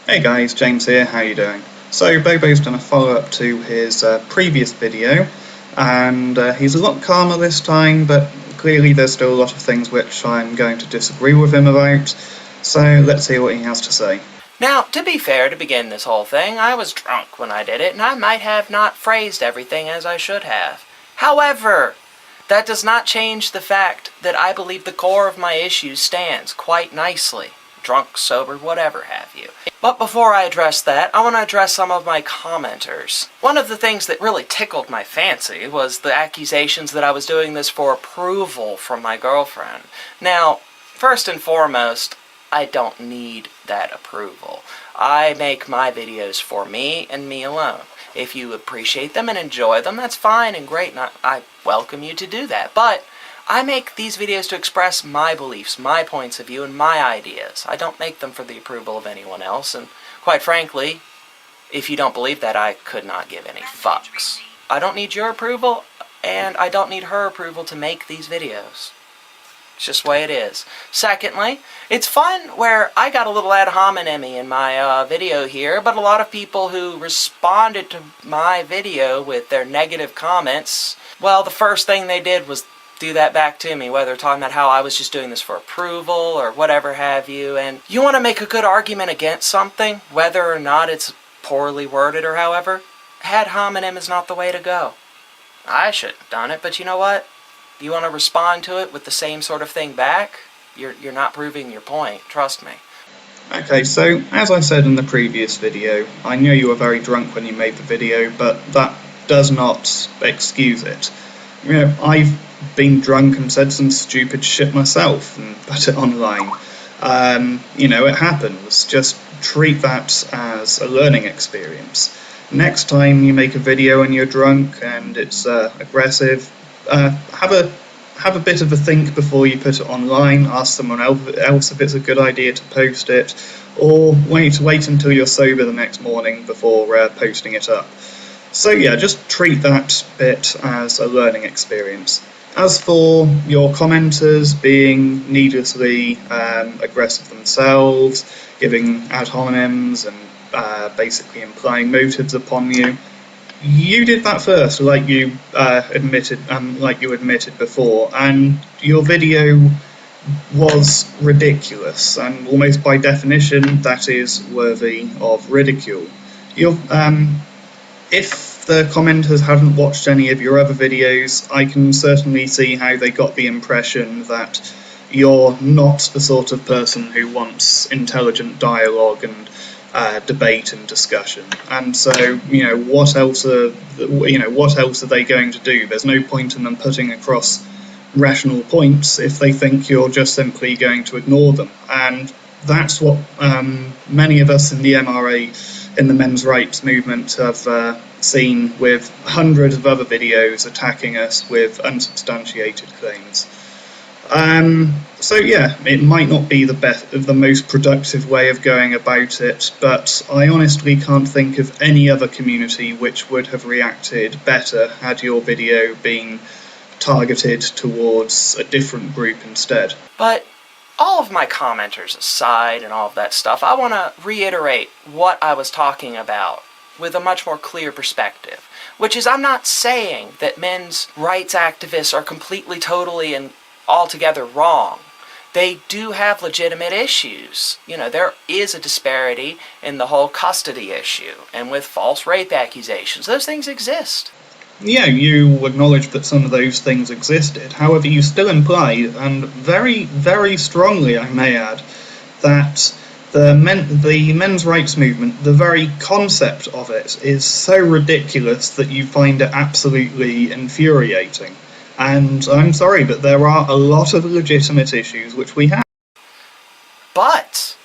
Hey guys, James here, how you doing? So Bobo's done a follow-up to his previous video, and he's a lot calmer this time, but clearly there's still a lot of things which I'm going to disagree with him about, so let's hear what he has to say. Now, to be fair, to begin this whole thing, I was drunk when I did it, and I might have not phrased everything as I should have. However, that does not change the fact that I believe the core of my issues stands quite nicely. Drunk, sober, whatever have you. But before I address that, I want to address some of my commenters. One of the things that really tickled my fancy was the accusations that I was doing this for approval from my girlfriend. Now, first and foremost, I don't need that approval. I make my videos for me and me alone. If you appreciate them and enjoy them, that's fine and great, and I welcome you to do that. But I make these videos to express my beliefs, my points of view, and my ideas. I don't make them for the approval of anyone else, and quite frankly, if you don't believe that, I could not give any fucks. I don't need your approval, and I don't need her approval to make these videos. It's just the way it is. Secondly, it's fun where I got a little ad hominem in my video here, but a lot of people who responded to my video with their negative comments, well, the first thing they did was do that back to me, whether talking about how I was just doing this for approval or whatever have you. And you want to make a good argument against something, whether or not it's poorly worded or however, ad hominem is not the way to go. I shouldn't have done it, but you know what? You want to respond to it with the same sort of thing back? You're not proving your point, trust me. Okay, so as I said in the previous video, I know you were very drunk when you made the video, but that does not excuse it. You know, I've been drunk and said some stupid shit myself and put it online. It happens. Just treat that as a learning experience. Next time you make a video and you're drunk and it's aggressive, have a bit of a think before you put it online. Ask someone else if it's a good idea to post it, or wait until you're sober the next morning before posting it up. So yeah, just treat that bit as a learning experience. As for your commenters being needlessly aggressive themselves, giving ad hominems and basically implying motives upon you, you did that first, like you admitted before, and your video was ridiculous, and almost by definition, that is worthy of ridicule. If the commenters haven't watched any of your other videos, I can certainly see how they got the impression that you're not the sort of person who wants intelligent dialogue and debate and discussion. And so, what else are they going to do? There's no point in them putting across rational points if they think you're just simply going to ignore them. And that's what many of us in the MRA, in the men's rights movement, have seen with hundreds of other videos attacking us with unsubstantiated claims. So yeah, it might not be the most productive way of going about it, but I honestly can't think of any other community which would have reacted better had your video been targeted towards a different group instead. But all of my commenters aside and all of that stuff, I want to reiterate what I was talking about with a much more clear perspective, which is I'm not saying that men's rights activists are completely, totally, and altogether wrong. They do have legitimate issues. There is a disparity in the whole custody issue and with false rape accusations. Those things exist. Yeah, you acknowledge that some of those things existed. However, you still implied, and very, very strongly, I may add, that the men's rights movement, the very concept of it, is so ridiculous that you find it absolutely infuriating. And I'm sorry, but there are a lot of legitimate issues which we have. But,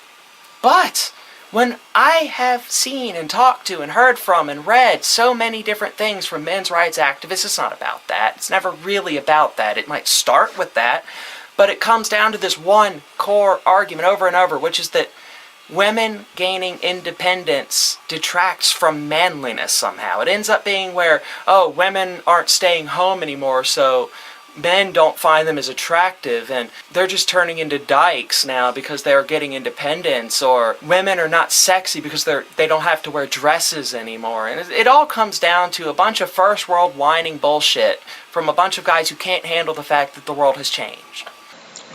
when I have seen and talked to and heard from and read so many different things from men's rights activists, it's not about that. It's never really about that. It might start with that, but it comes down to this one core argument over and over, which is that women gaining independence detracts from manliness somehow. It ends up being where, women aren't staying home anymore, so men don't find them as attractive, and they're just turning into dykes now because they're getting independence, or women are not sexy because they don't have to wear dresses anymore. And it all comes down to a bunch of first world whining bullshit from a bunch of guys who can't handle the fact that the world has changed.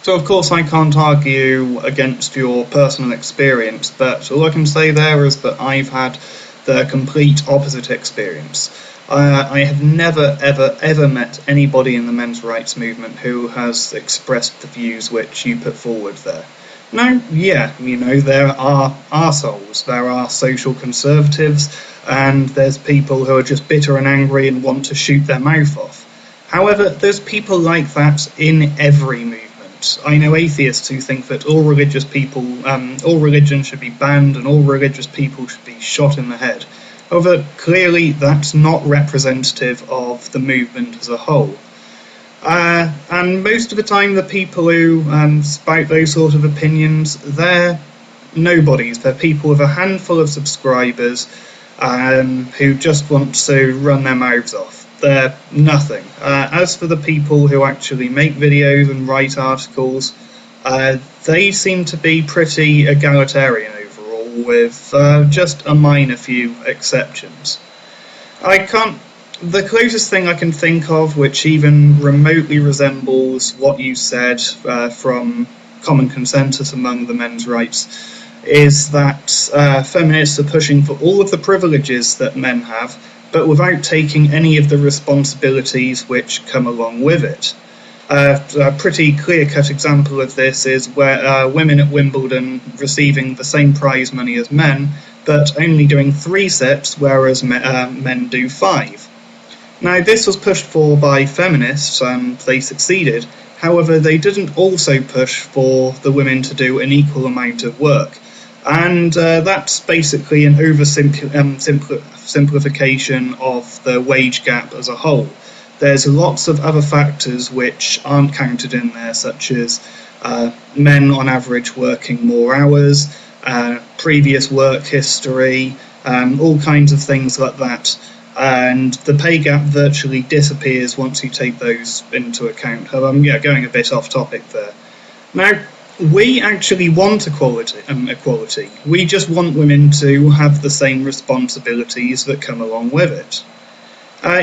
So of course I can't argue against your personal experience, but all I can say there is that I've had the complete opposite experience. I have never, ever met anybody in the men's rights movement who has expressed the views which you put forward there. Now, yeah, there are arseholes, there are social conservatives, and there's people who are just bitter and angry and want to shoot their mouth off. However, there's people like that in every movement. I know atheists who think that all religions should be banned and all religious people should be shot in the head. However, clearly that's not representative of the movement as a whole. And most of the time the people who spout those sort of opinions, they're nobodies. They're people with a handful of subscribers who just want to run their mouths off. They're nothing. As for the people who actually make videos and write articles, they seem to be pretty egalitarian with just a minor few exceptions. The closest thing I can think of which even remotely resembles what you said from common consensus among the men's rights is that feminists are pushing for all of the privileges that men have, but without taking any of the responsibilities which come along with it. A pretty clear-cut example of this is where women at Wimbledon receiving the same prize money as men, but only doing 3 sets, whereas men do 5. Now, this was pushed for by feminists, and they succeeded. However, they didn't also push for the women to do an equal amount of work. And that's basically an oversimplification of the wage gap as a whole. There's lots of other factors which aren't counted in there, such as men on average working more hours, previous work history, all kinds of things like that. And the pay gap virtually disappears once you take those into account. I'm going a bit off topic there. Now, we actually want equality. We just want women to have the same responsibilities that come along with it.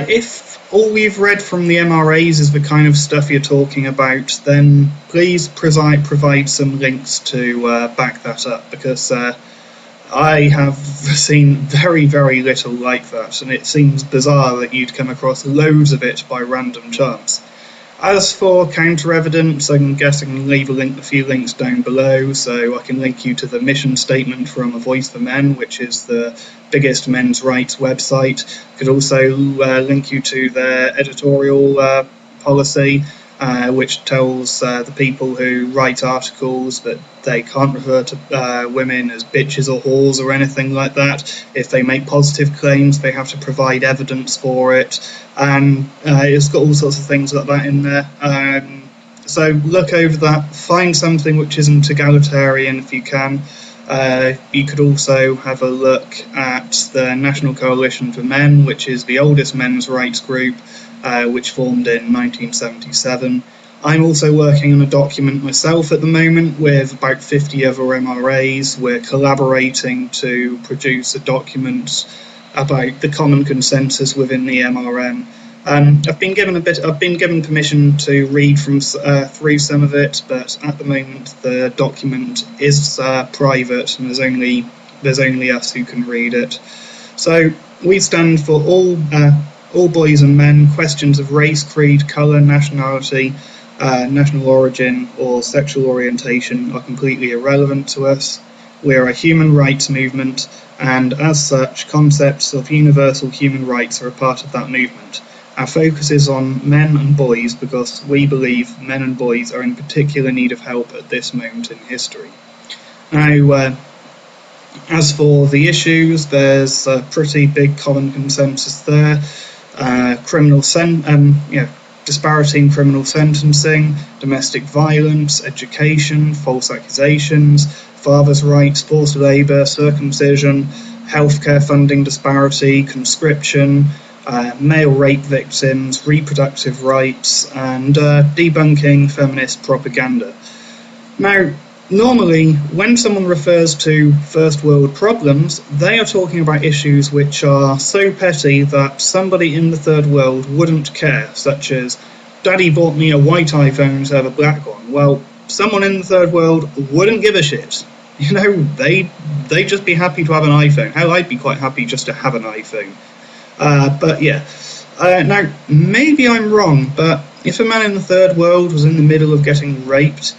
If all we've read from the MRAs is the kind of stuff you're talking about, then please provide some links to back that up, because I have seen very, very little like that, and it seems bizarre that you'd come across loads of it by random chance. As for counter-evidence, I guess I can leave a few links down below, so I can link you to the mission statement from A Voice for Men, which is the biggest men's rights website. I could also link you to their editorial policy, which tells the people who write articles that they can't refer to women as bitches or whores or anything like that. If they make positive claims, they have to provide evidence for it, and it's got all sorts of things like that in there. So look over that, find something which isn't egalitarian if you can. You could also have a look at the National Coalition for Men, which is the oldest men's rights group, which formed in 1977. I'm also working on a document myself at the moment with about 50 other MRAs. We're collaborating to produce a document about the common consensus within the MRM. I've been given permission to read through some of it, but at the moment the document is private, and there's only us who can read it. So we stand for all boys and men. Questions of race, creed, colour, nationality, national origin, or sexual orientation are completely irrelevant to us. We are a human rights movement, and as such, concepts of universal human rights are a part of that movement. Our focus is on men and boys because we believe men and boys are in particular need of help at this moment in history. Now, as for the issues, there's a pretty big common consensus there. Disparity in criminal sentencing, domestic violence, education, false accusations, fathers' rights, forced labour, circumcision, healthcare funding disparity, conscription, male rape victims, reproductive rights, and debunking feminist propaganda. Now, normally, when someone refers to first world problems, they are talking about issues which are so petty that somebody in the third world wouldn't care, such as, Daddy bought me a white iPhone instead of a black one. Well, someone in the third world wouldn't give a shit. You know, they'd just be happy to have an iPhone. Hell, I'd be quite happy just to have an iPhone. But yeah. Now, maybe I'm wrong, but if a man in the third world was in the middle of getting raped,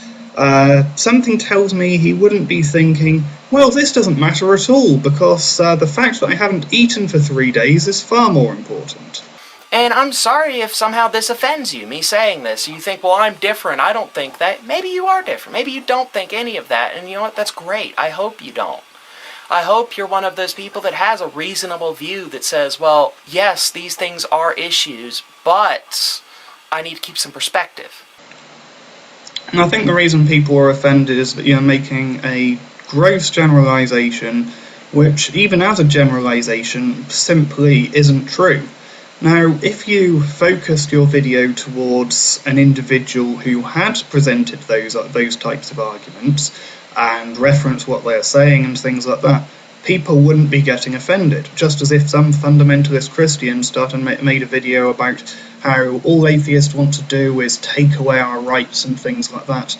something tells me he wouldn't be thinking, well, this doesn't matter at all, because the fact that I haven't eaten for 3 days is far more important. And I'm sorry if somehow this offends you, me saying this. You think, well, I'm different, I don't think that. Maybe you are different. Maybe you don't think any of that, and you know what, that's great. I hope you don't. I hope you're one of those people that has a reasonable view that says, well, yes, these things are issues, but I need to keep some perspective. And I think the reason people are offended is that you're making a gross generalisation, which, even as a generalisation, simply isn't true. Now, if you focused your video towards an individual who had presented those types of arguments and referenced what they're saying and things like that, people wouldn't be getting offended. Just as if some fundamentalist Christian started and made a video about how all atheists want to do is take away our rights and things like that,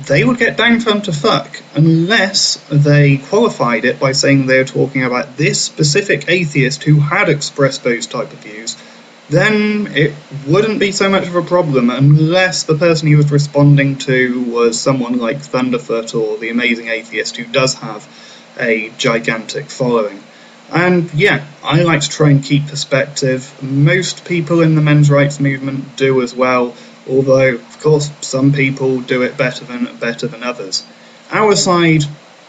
they would get down from to fuck unless they qualified it by saying they were talking about this specific atheist who had expressed those type of views. Then it wouldn't be so much of a problem unless the person he was responding to was someone like Thunderfoot or the Amazing Atheist, who does have a gigantic following. And yeah, I like to try and keep perspective. Most people in the men's rights movement do as well, although, of course, some people do it better than others. Our side,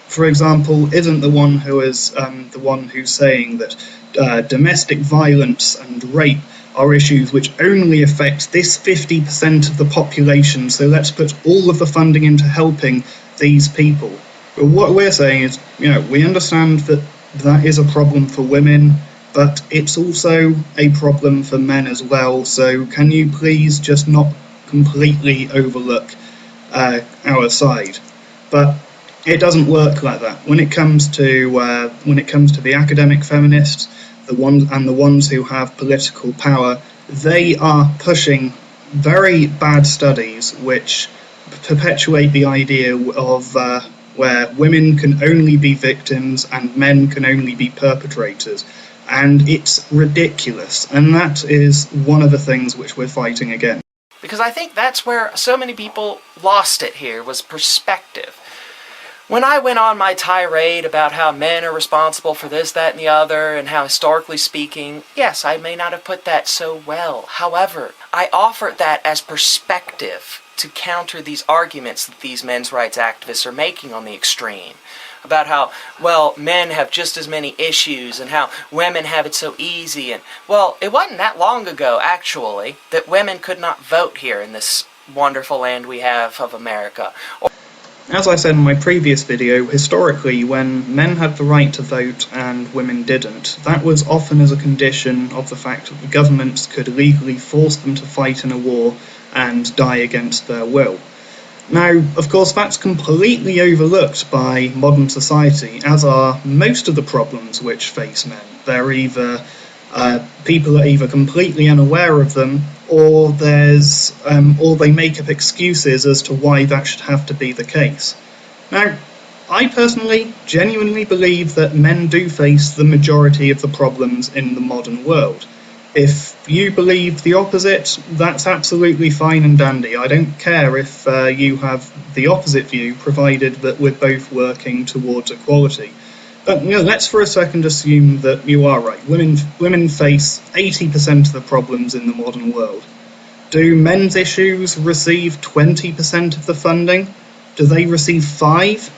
for example, isn't the one who's saying that domestic violence and rape are issues which only affect this 50% of the population, so let's put all of the funding into helping these people. But what we're saying is, we understand that that is a problem for women, but it's also a problem for men as well, so can you please just not completely overlook our side? But it doesn't work like that. When it comes to the academic feminists, the ones who have political power, they are pushing very bad studies which perpetuate the idea of where women can only be victims and men can only be perpetrators. And it's ridiculous, and that is one of the things which we're fighting against. Because I think that's where so many people lost it here, was perspective. When I went on my tirade about how men are responsible for this, that, and the other, and how historically speaking, yes, I may not have put that so well. However, I offered that as perspective to counter these arguments that these men's rights activists are making on the extreme. About how, well, men have just as many issues and how women have it so easy. And, well, it wasn't that long ago, actually, that women could not vote here in this wonderful land we have of America. As I said in my previous video, historically, when men had the right to vote and women didn't, that was often as a condition of the fact that the governments could legally force them to fight in a war and die against their will. Now, of course, that's completely overlooked by modern society, as are most of the problems which face men. They're either people are either completely unaware of them, or they make up excuses as to why that should have to be the case. Now, I personally genuinely believe that men do face the majority of the problems in the modern world. If you believe the opposite, that's absolutely fine and dandy. I don't care if you have the opposite view, provided that we're both working towards equality. But let's for a second assume that you are right. Women face 80% of the problems in the modern world. Do men's issues receive 20% of the funding? Do they receive 5%?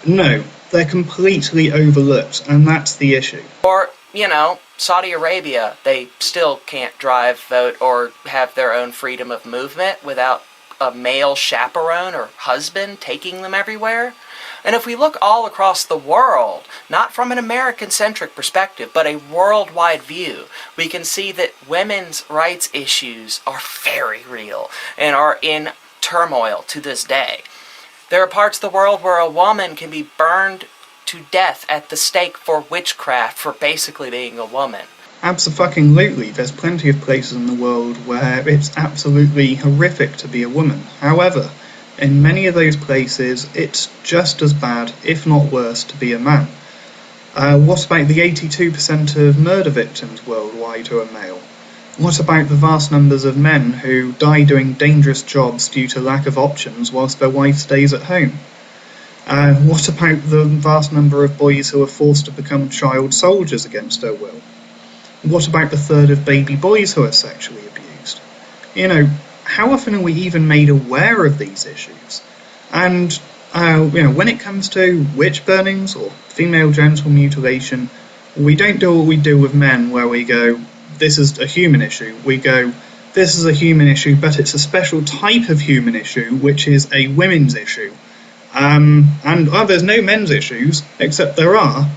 No, they're completely overlooked, and that's the issue. Or, Saudi Arabia, they still can't drive, vote, or have their own freedom of movement without a male chaperone or husband taking them everywhere. And if we look all across the world, not from an American-centric perspective, but a worldwide view, we can see that women's rights issues are very real and are in turmoil to this day. There are parts of the world where a woman can be burned to death at the stake for witchcraft for basically being a woman. Absolutely, there's plenty of places in the world where it's absolutely horrific to be a woman. However, in many of those places, it's just as bad, if not worse, to be a man. What about the 82% of murder victims worldwide who are male? What about the vast numbers of men who die doing dangerous jobs due to lack of options whilst their wife stays at home? What about the vast number of boys who are forced to become child soldiers against their will? What about the third of baby boys who are sexually abused? How often are we even made aware of these issues? And, when it comes to witch burnings or female genital mutilation, we don't do what we do with men, where we go, this is a human issue. We go, this is a human issue, but it's a special type of human issue, which is a women's issue. There's no men's issues, except there are.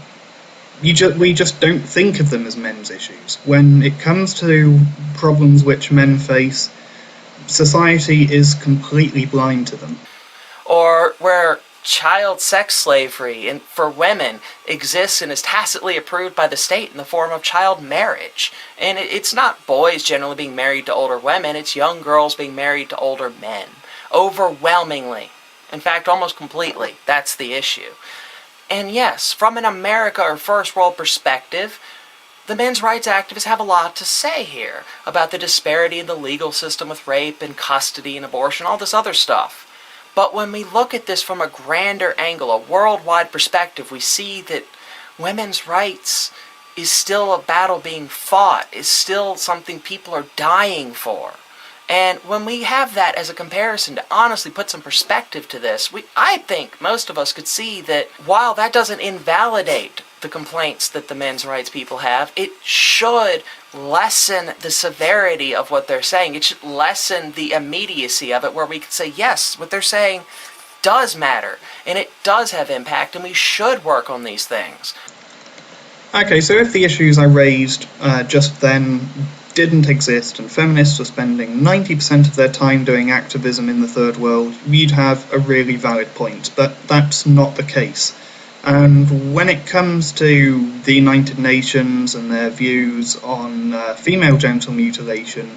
We just don't think of them as men's issues. When it comes to problems which men face, society is completely blind to them. Or where child sex slavery for women exists and is tacitly approved by the state in the form of child marriage. And it's not boys generally being married to older women, it's young girls being married to older men. Overwhelmingly. In fact, almost completely. That's the issue. And yes, from an America or first world perspective, the men's rights activists have a lot to say here about the disparity in the legal system with rape and custody and abortion, all this other stuff. But when we look at this from a grander angle, a worldwide perspective, we see that women's rights is still a battle being fought, is still something people are dying for. And when we have that as a comparison to honestly put some perspective to this, I think most of us could see that while that doesn't invalidate the complaints that the men's rights people have, it should lessen the severity of what they're saying. It should lessen the immediacy of it, where we could say, yes, what they're saying does matter, and it does have impact, and we should work on these things. Okay, so if the issues I raised just then didn't exist and feminists were spending 90% of their time doing activism in the third world, you'd have a really valid point, but that's not the case. And when it comes to the United Nations and their views on female genital mutilation,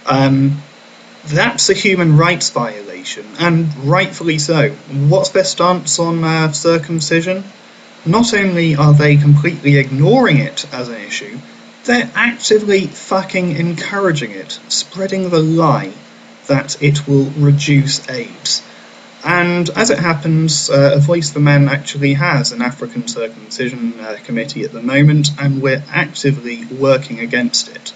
that's a human rights violation, and rightfully so. What's their stance on circumcision? Not only are they completely ignoring it as an issue, they're actively fucking encouraging it, spreading the lie that it will reduce AIDS. And as it happens, A Voice for Men actually has an African circumcision committee at the moment, and we're actively working against it.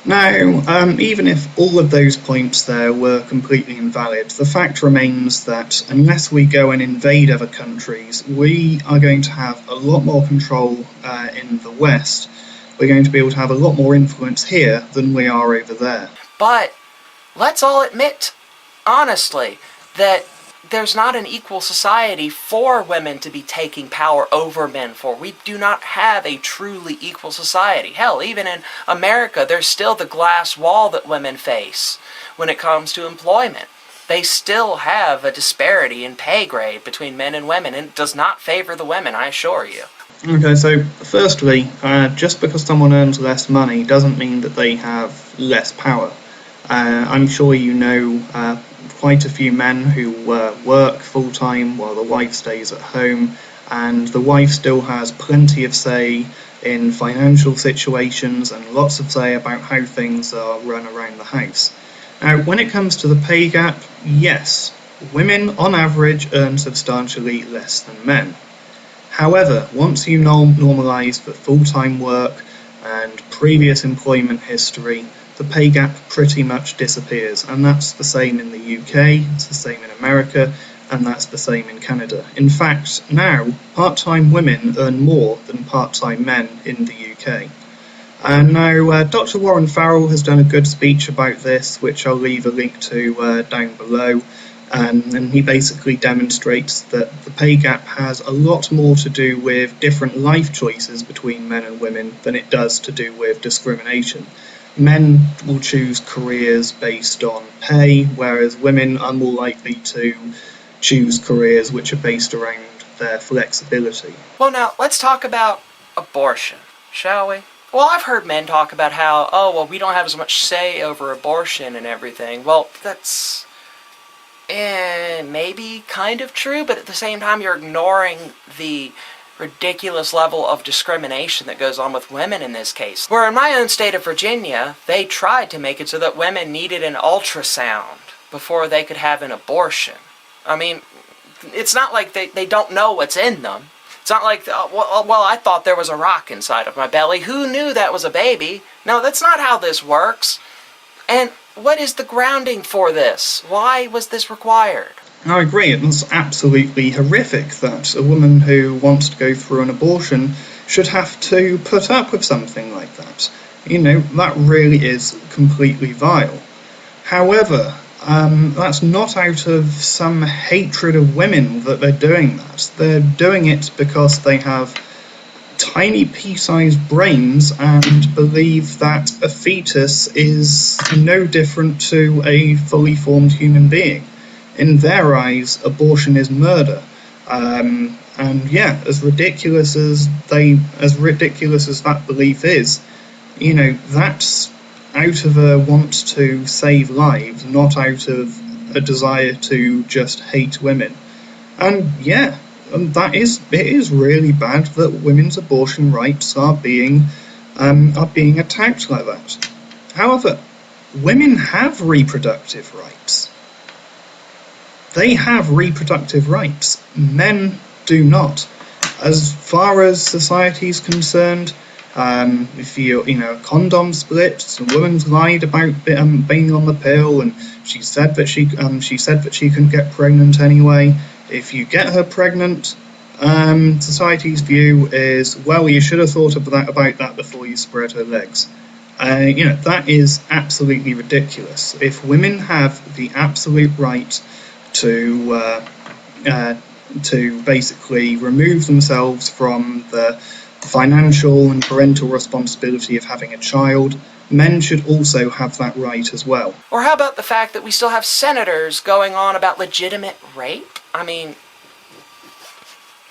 Now, even if all of those points there were completely invalid, the fact remains that unless we go and invade other countries, we are going to have a lot more control in the West. We're going to be able to have a lot more influence here than we are over there. But let's all admit, honestly, that there's not an equal society for women to be taking power over men for. We do not have a truly equal society. Hell, even in America, there's still the glass wall that women face when it comes to employment. They still have a disparity in pay grade between men and women, and it does not favor the women, I assure you. Okay, so firstly, just because someone earns less money doesn't mean that they have less power. I'm sure you know quite a few men who work full-time while the wife stays at home, and the wife still has plenty of say in financial situations and lots of say about how things are run around the house. Now, when it comes to the pay gap, yes, women on average earn substantially less than men. However, once you normalise the full-time work and previous employment history, the pay gap pretty much disappears, and that's the same in the UK, it's the same in America, and that's the same in Canada. In fact, now, part-time women earn more than part-time men in the UK. Now, Dr. Warren Farrell has done a good speech about this, which I'll leave a link to down below. And he basically demonstrates that the pay gap has a lot more to do with different life choices between men and women than it does to do with discrimination. Men will choose careers based on pay, whereas women are more likely to choose careers which are based around their flexibility. Well, now, let's talk about abortion, shall we? Well, I've heard men talk about how, we don't have as much say over abortion and everything. Well, that's maybe kind of true, but at the same time, you're ignoring the ridiculous level of discrimination that goes on with women in this case. Where in my own state of Virginia, they tried to make it so that women needed an ultrasound before they could have an abortion. I mean, it's not like they don't know what's in them. It's not like, I thought there was a rock inside of my belly. Who knew that was a baby? No, that's not how this works. And what is the grounding for this? Why was this required? I agree, it's absolutely horrific that a woman who wants to go through an abortion should have to put up with something like that. That really is completely vile. However, that's not out of some hatred of women that they're doing that. They're doing it because they have tiny pea-sized brains and believe that a fetus is no different to a fully formed human being. In their eyes, abortion is murder. And yeah, as ridiculous as that belief is, that's out of a want to save lives, not out of a desire to just hate women. And yeah, it is really bad that women's abortion rights are being attacked like that. However, women have reproductive rights. They have reproductive rights. Men do not. As far as society is concerned, if a condom splits, a woman's lied about being on the pill, and she said that she couldn't get pregnant anyway. If you get her pregnant, society's view is, well, you should have thought about that before you spread her legs. That is absolutely ridiculous. If women have the absolute right to basically remove themselves from the financial and parental responsibility of having a child, men should also have that right as well. Or how about the fact that we still have senators going on about legitimate rape? I mean,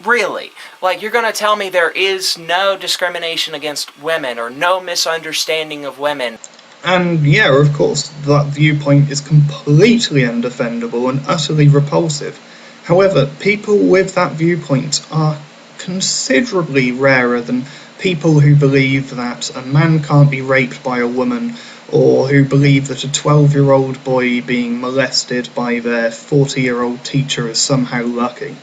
really? Like, you're going to tell me there is no discrimination against women or no misunderstanding of women? And yeah, of course, that viewpoint is completely undefendable and utterly repulsive. However, people with that viewpoint are considerably rarer than people who believe that a man can't be raped by a woman, or who believe that a 12-year-old boy being molested by their 40-year-old teacher is somehow lucky.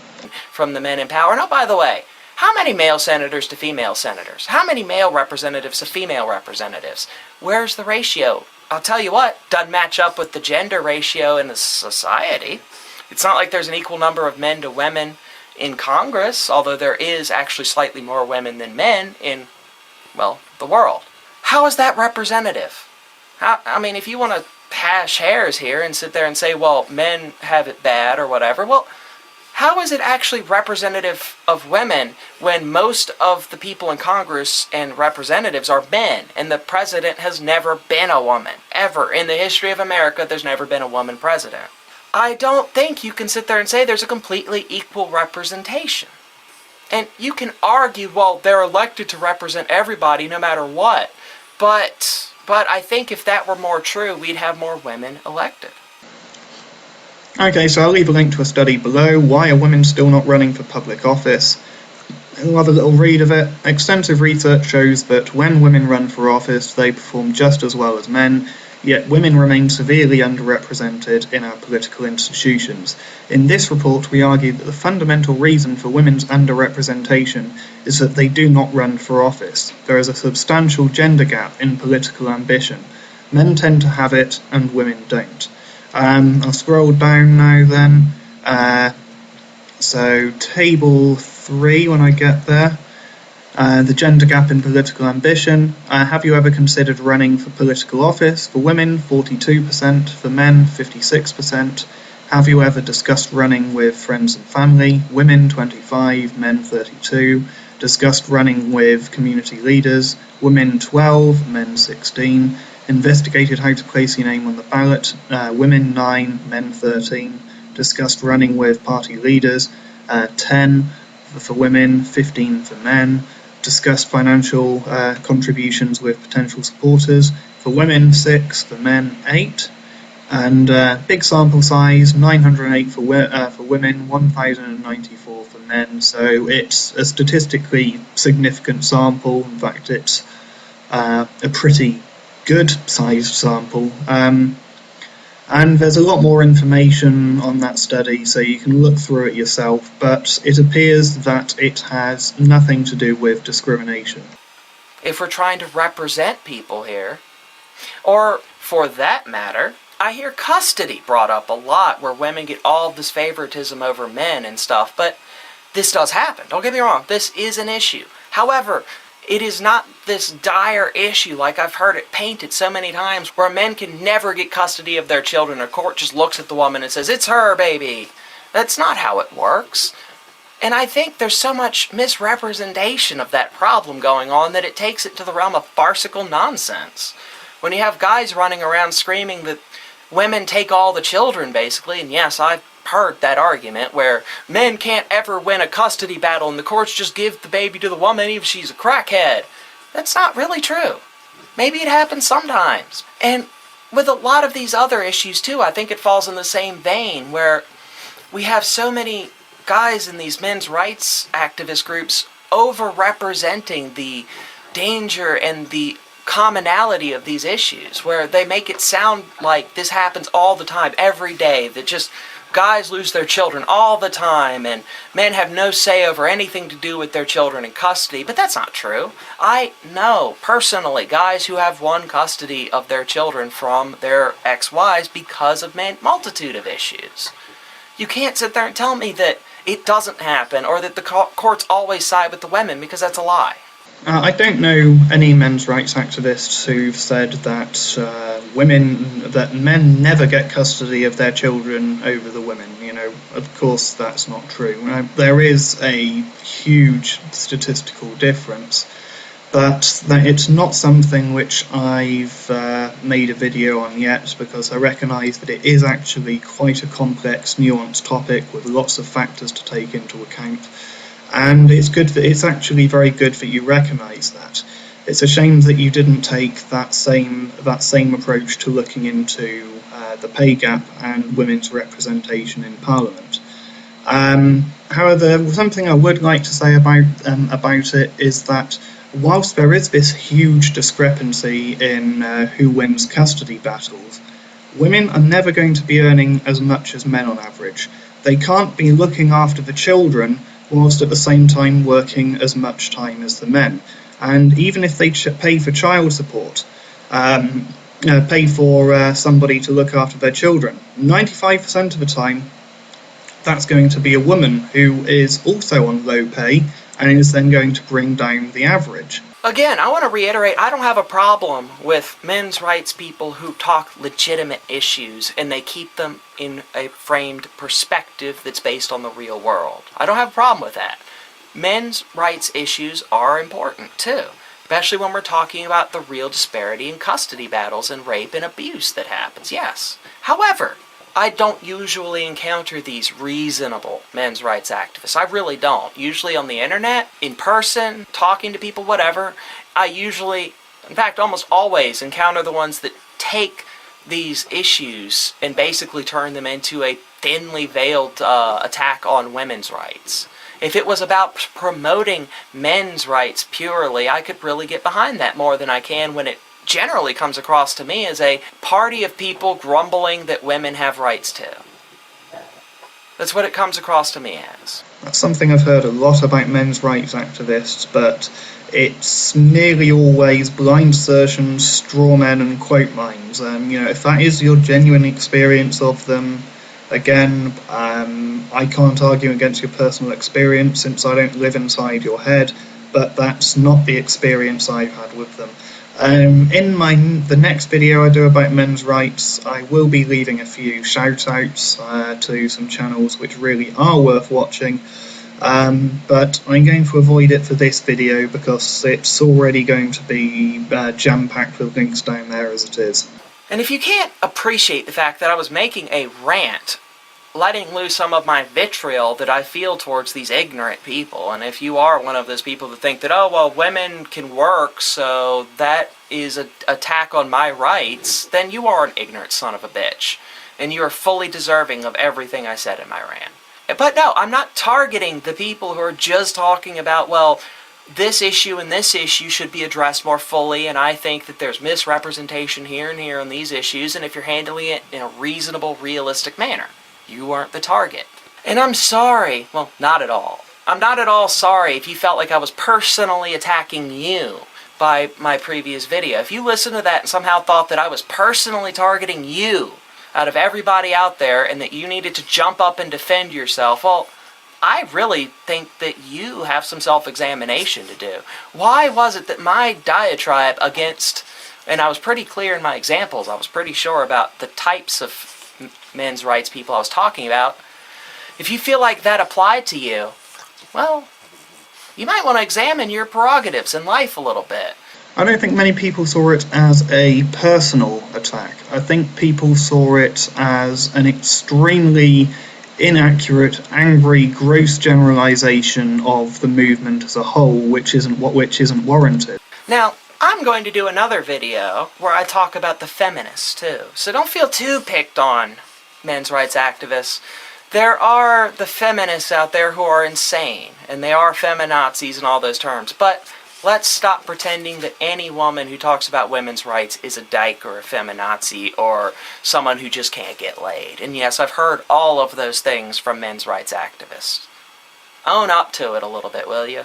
From the men in power. Now, by the way, how many male senators to female senators? How many male representatives to female representatives? Where's the ratio? I'll tell you what, doesn't match up with the gender ratio in the society. It's not like there's an equal number of men to women in Congress, although there is actually slightly more women than men in, the world. How is that representative? If you want to hash hairs here and sit there and say, well, men have it bad or whatever, well, how is it actually representative of women when most of the people in Congress and representatives are men, and the president has never been a woman? Ever. In the history of America, there's never been a woman president. I don't think you can sit there and say there's a completely equal representation. And you can argue, well, they're elected to represent everybody no matter what. But I think if that were more true, we'd have more women elected. Okay, so I'll leave a link to a study below. Why are women still not running for public office? I'll have a little read of it. Extensive research shows that when women run for office, they perform just as well as men, yet women remain severely underrepresented in our political institutions. In this report, we argue that the fundamental reason for women's underrepresentation is that they do not run for office. There is a substantial gender gap in political ambition. Men tend to have it, and women don't. I'll scroll down now then. So table 3 when I get there. The gender gap in political ambition. Have you ever considered running for political office? For women, 42%. For men, 56%. Have you ever discussed running with friends and family? Women, 25%. Men, 32%. Discussed running with community leaders? Women, 12%. Men, 16%. Investigated how to place your name on the ballot? Women, 9%. Men, 13%. Discussed running with party leaders? 10% for women, 15% for men. Discussed financial contributions with potential supporters. For women, 6%. For men, 8%. And big sample size, 908 for women, 1,094 for men. So it's a statistically significant sample. In fact, it's a pretty good sized sample. And there's a lot more information on that study, so you can look through it yourself, but it appears that it has nothing to do with discrimination. If we're trying to represent people here, or for that matter, I hear custody brought up a lot, where women get all this favoritism over men and stuff, but this does happen. Don't get me wrong, this is an issue. However, it is not this dire issue like I've heard it painted so many times, where men can never get custody of their children. A court just looks at the woman and says, "It's her baby." That's not how it works. And I think there's so much misrepresentation of that problem going on that it takes it to the realm of farcical nonsense. When you have guys running around screaming that women take all the children, basically, and yes, I've heard that argument where men can't ever win a custody battle and the courts just give the baby to the woman even if she's a crackhead. That's not really true. Maybe it happens sometimes. And with a lot of these other issues too, I think it falls in the same vein, where we have so many guys in these men's rights activist groups over-representing the danger and the commonality of these issues, where they make it sound like this happens all the time, every day, that just guys lose their children all the time and men have no say over anything to do with their children in custody. But that's not true. I know personally guys who have won custody of their children from their ex-wives because of multitude of issues. You can't sit there and tell me that it doesn't happen or that the courts always side with the women, because that's a lie. I don't know any men's rights activists who've said that men never get custody of their children over the women. Of course that's not true. There is a huge statistical difference, but it's not something which I've made a video on yet, because I recognise that it is actually quite a complex, nuanced topic with lots of factors to take into account. And it's actually very good that you recognise that. It's a shame that you didn't take that same approach to looking into the pay gap and women's representation in Parliament. However, something I would like to say about it is that whilst there is this huge discrepancy in who wins custody battles, women are never going to be earning as much as men on average. They can't be looking after the children whilst at the same time working as much time as the men. And even if they pay for child support, pay for somebody to look after their children, 95% of the time that's going to be a woman who is also on low pay and is then going to bring down the average. Again, I want to reiterate, I don't have a problem with men's rights people who talk legitimate issues and they keep them in a framed perspective that's based on the real world. I don't have a problem with that. Men's rights issues are important too, especially when we're talking about the real disparity in custody battles and rape and abuse that happens, yes. However, I don't usually encounter these reasonable men's rights activists. I really don't. Usually on the internet, in person, talking to people, whatever, I usually, in fact almost always, encounter the ones that take these issues and basically turn them into a thinly veiled attack on women's rights. If it was about promoting men's rights purely, I could really get behind that more than I can when it generally comes across to me as a party of people grumbling that women have rights too. That's what it comes across to me as. That's something I've heard a lot about men's rights activists, but it's nearly always blind assertions, straw men and quote mines. If that is your genuine experience of them, again, I can't argue against your personal experience since I don't live inside your head. but that's not the experience I've had with them. In the next video I do about men's rights, I will be leaving a few shout-outs to some channels which really are worth watching, but I'm going to avoid it for this video because it's already going to be jam-packed with links down there as it is. And if you can't appreciate the fact that I was making a rant, letting loose some of my vitriol that I feel towards these ignorant people, and if you are one of those people that think that, oh, well, women can work, so that is an attack on my rights, then you are an ignorant son of a bitch, and you are fully deserving of everything I said in my rant. But no, I'm not targeting the people who are just talking about, well, this issue and this issue should be addressed more fully, and I think that there's misrepresentation here and here on these issues, and if you're handling it in a reasonable, realistic manner. You aren't the target. And I'm sorry, well, not at all. I'm not at all sorry if you felt like I was personally attacking you by my previous video. If you listened to that and somehow thought that I was personally targeting you out of everybody out there and that you needed to jump up and defend yourself, well, I really think that you have some self-examination to do. Why was it that my diatribe against, and I was pretty clear in my examples, I was pretty sure about the types of men's rights people I was talking about, if you feel like that applied to you, well, you might want to examine your prerogatives in life a little bit. I don't think many people saw it as a personal attack. I think people saw it as an extremely inaccurate, angry, gross generalization of the movement as a whole, which isn't warranted. Now, I'm going to do another video where I talk about the feminists too, so don't feel too picked on, men's rights activists. There are the feminists out there who are insane, and they are feminazis and all those terms, but let's stop pretending that any woman who talks about women's rights is a dyke or a feminazi or someone who just can't get laid. And yes, I've heard all of those things from men's rights activists. Own up to it a little bit, will you?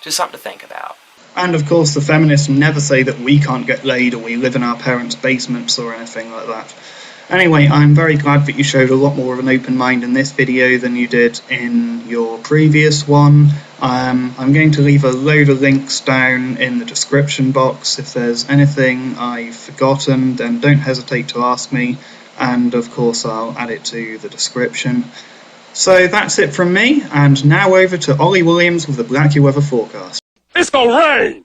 Just something to think about. And of course the feminists never say that we can't get laid or we live in our parents' basements or anything like that. Anyway, I'm very glad that you showed a lot more of an open mind in this video than you did in your previous one. I'm going to leave a load of links down in the description box. If there's anything I've forgotten, then don't hesitate to ask me, and of course I'll add it to the description. So that's it from me, and now over to Ollie Williams with the Black Weather forecast. It's gonna rain!